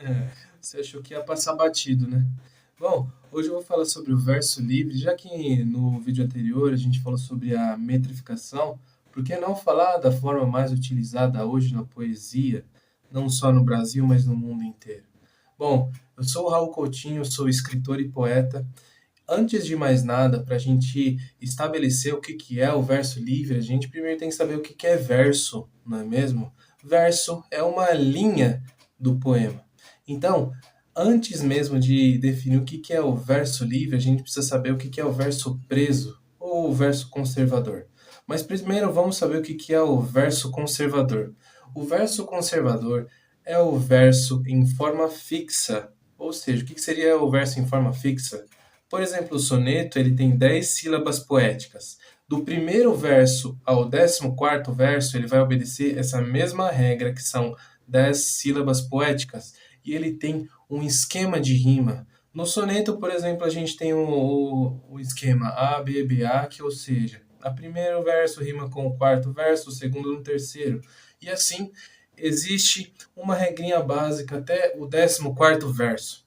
É, você achou que ia passar batido, né? Bom, hoje eu vou falar sobre o verso livre, já que no vídeo anterior a gente falou sobre a metrificação, por que não falar da forma mais utilizada hoje na poesia, não só no Brasil, mas no mundo inteiro? Bom, eu sou o Raul Coutinho, sou escritor e poeta. Antes de mais nada, para a gente estabelecer o que que é o verso livre, a gente primeiro tem que saber o que que é verso, não é mesmo? Verso é uma linha do poema. Então, antes mesmo de definir o que que é o verso livre, a gente precisa saber o que que é o verso preso ou o verso conservador. Mas primeiro vamos saber o que que é o verso conservador. O verso conservador é o verso em forma fixa, ou seja, o que que seria o verso em forma fixa? Por exemplo, o soneto ele tem 10 sílabas poéticas. Do primeiro verso ao 14º verso, ele vai obedecer essa mesma regra, que são 10 sílabas poéticas, e ele tem um esquema de rima. No soneto, por exemplo, a gente tem o esquema A, B, B, A, que ou seja, o primeiro verso rima com o quarto verso, o segundo no terceiro. E assim, existe uma regrinha básica até o 14º verso.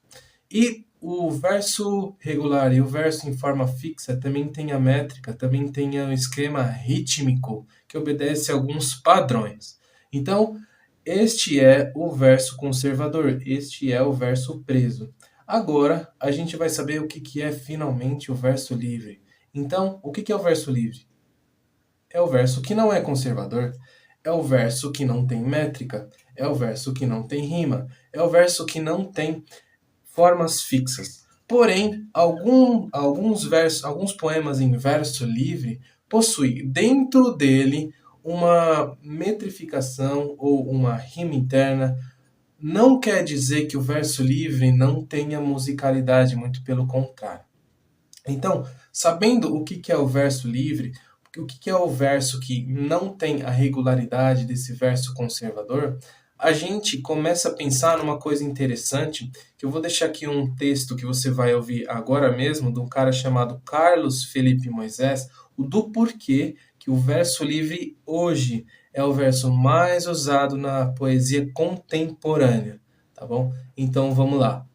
E o verso regular e o verso em forma fixa também tem a métrica, também tem o esquema rítmico, que obedece a alguns padrões. Então, este é o verso conservador, este é o verso preso. Agora, a gente vai saber o que que é finalmente o verso livre. Então, o que que é o verso livre? É o verso que não é conservador, é o verso que não tem métrica, é o verso que não tem rima, é o verso que não tem formas fixas. Porém, alguns poemas em verso livre possuem dentro dele uma metrificação ou uma rima interna. Não quer dizer que o verso livre não tenha musicalidade, muito pelo contrário. Então, sabendo o que que é o verso livre, o que que é o verso que não tem a regularidade desse verso conservador, a gente começa a pensar numa coisa interessante, que eu vou deixar aqui um texto que você vai ouvir agora mesmo, de um cara chamado Carlos Felipe Moisés, o do porquê que o verso livre hoje é o verso mais usado na poesia contemporânea, tá bom? Então vamos lá.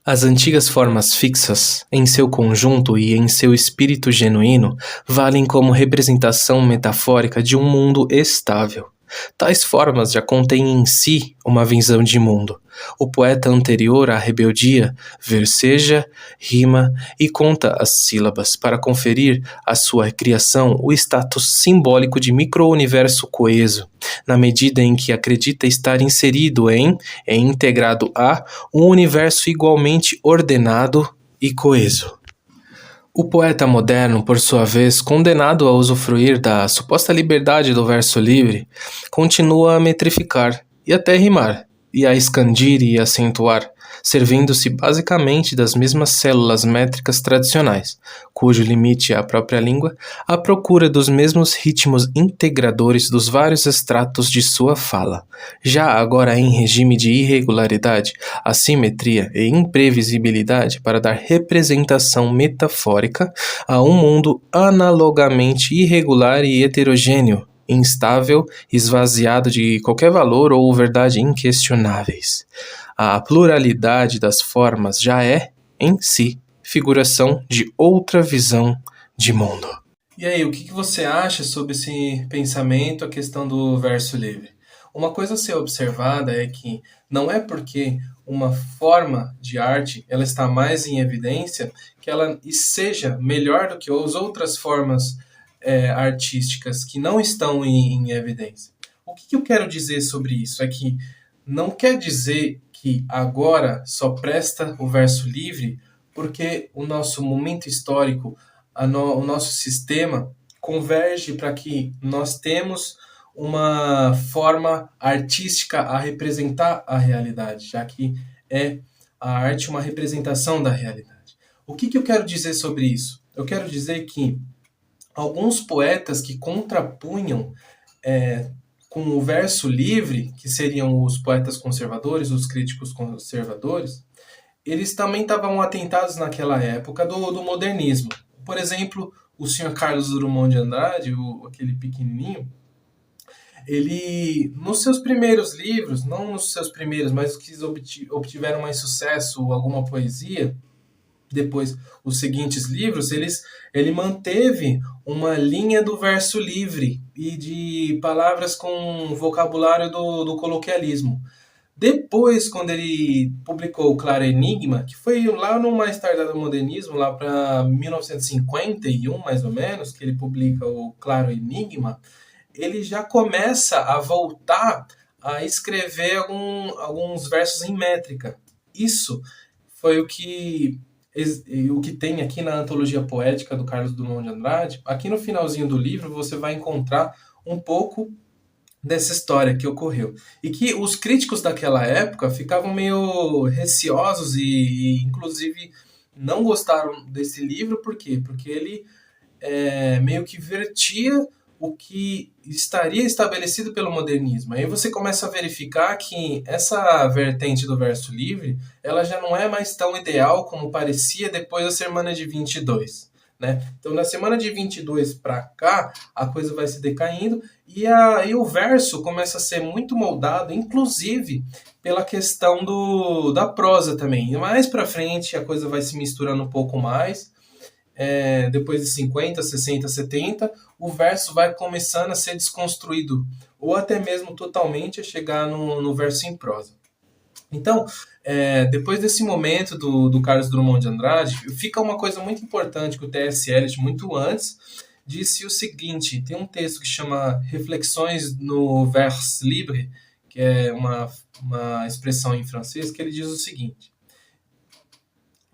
As antigas formas fixas, em seu conjunto e em seu espírito genuíno, valem como representação metafórica de um mundo estável. Tais formas já contêm em si uma visão de mundo. O poeta anterior à rebeldia verseja, rima e conta as sílabas para conferir à sua criação o status simbólico de micro-universo coeso, na medida em que acredita estar inserido em e integrado a um universo igualmente ordenado e coeso. O poeta moderno, por sua vez, condenado a usufruir da suposta liberdade do verso livre, continua a metrificar e até rimar, e a expandir e acentuar, servindo-se basicamente das mesmas células métricas tradicionais, cujo limite é a própria língua, à procura dos mesmos ritmos integradores dos vários estratos de sua fala. Já agora em regime de irregularidade, assimetria e imprevisibilidade para dar representação metafórica a um mundo analogamente irregular e heterogêneo, instável, esvaziado de qualquer valor ou verdade inquestionáveis. A pluralidade das formas já é, em si, figuração de outra visão de mundo. E aí, o que você acha sobre esse pensamento, a questão do verso livre? Uma coisa a ser observada é que não é porque uma forma de arte ela está mais em evidência que ela seja melhor do que as outras formas artísticas que não estão em evidência. O que eu quero dizer sobre isso é que não quer dizer que agora só presta o verso livre porque o nosso momento histórico, o nosso sistema converge para que nós temos uma forma artística a representar a realidade, já que é a arte uma representação da realidade. O que eu quero dizer sobre isso? Eu quero dizer que alguns poetas que contrapunham com o verso livre, que seriam os poetas conservadores, os críticos conservadores, eles também estavam atentados naquela época do modernismo. Por exemplo, o senhor Carlos Drummond de Andrade, aquele pequenininho, Ele, nos seus primeiros livros, não nos seus primeiros, mas os que obtiveram mais sucesso, alguma poesia, depois os seguintes livros, ele manteve uma linha do verso livre e de palavras com vocabulário do coloquialismo. Depois, quando ele publicou o Claro Enigma, que foi lá no mais tardado modernismo, lá para 1951, mais ou menos, que ele publica o Claro Enigma, ele já começa a voltar a escrever alguns versos em métrica. Isso foi o que tem aqui na Antologia Poética do Carlos Drummond de Andrade. Aqui no finalzinho do livro você vai encontrar um pouco dessa história que ocorreu. E que os críticos daquela época ficavam meio receosos inclusive, não gostaram desse livro. Por quê? Porque ele meio que vertia o que estaria estabelecido pelo modernismo. Aí você começa a verificar que essa vertente do verso livre, ela já não é mais tão ideal como parecia depois da semana de 22. Né? Então, na semana de 22 para cá, a coisa vai se decaindo e aí o verso começa a ser muito moldado, inclusive pela questão da prosa também. E mais para frente, a coisa vai se misturando um pouco mais. Depois de 50, 60, 70, o verso vai começando a ser desconstruído, ou até mesmo totalmente a chegar no verso em prosa. Então, depois desse momento do Carlos Drummond de Andrade, fica uma coisa muito importante que o T.S. Eliot, muito antes, disse o seguinte: tem um texto que chama Reflexões no Vers Libre, que é uma expressão em francês, que ele diz o seguinte: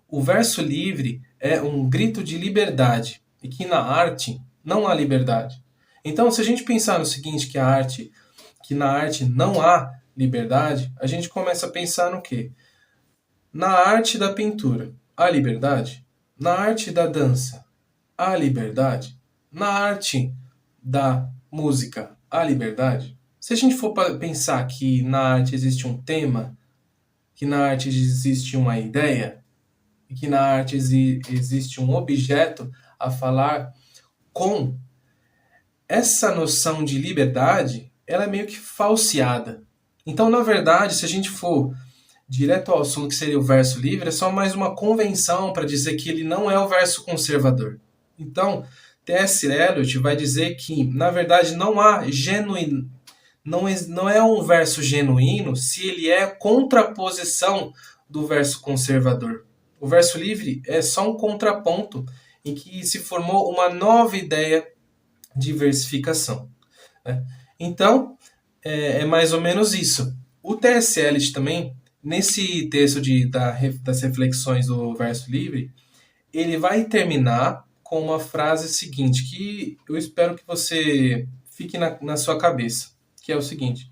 o verso livre é um grito de liberdade e que na arte não há liberdade. Então, se a gente pensar no seguinte, que na arte não há liberdade, a gente começa a pensar no quê? Na arte da pintura, há liberdade? Na arte da dança, há liberdade? Na arte da música, há liberdade? Se a gente for pensar que na arte existe um tema, que na arte existe uma ideia, e que na arte existe um objeto a falar com, essa noção de liberdade, ela é meio que falseada. Então, na verdade, se a gente for direto ao assunto, que seria o verso livre, é só mais uma convenção para dizer que ele não é o verso conservador. Então, T.S. Eliot vai dizer que, na verdade, não há genuíno, não é um verso genuíno se ele é contraposição do verso conservador. O verso livre é só um contraponto em que se formou uma nova ideia de versificação. Né? Então, é mais ou menos isso. O T.S. Eliot também, nesse texto das reflexões do verso livre, ele vai terminar com uma frase seguinte, que eu espero que você fique na sua cabeça, que é o seguinte: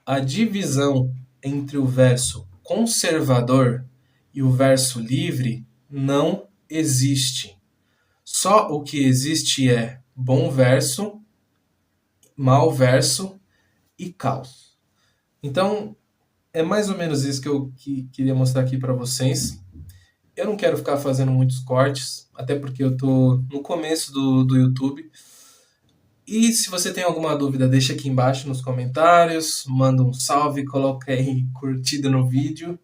a divisão entre o verso conservador e o verso livre não existe. Só o que existe é bom verso, mau verso e caos. Então, é mais ou menos isso que eu queria mostrar aqui para vocês. Eu não quero ficar fazendo muitos cortes, até porque eu tô no começo do YouTube. E se você tem alguma dúvida, deixa aqui embaixo nos comentários, manda um salve, coloca aí curtida no vídeo.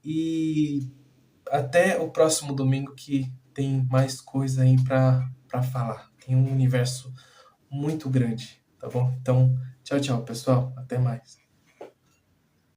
E até o próximo domingo, que tem mais coisa aí para falar. Tem um universo muito grande, tá bom? Então, tchau, tchau, pessoal. Até mais.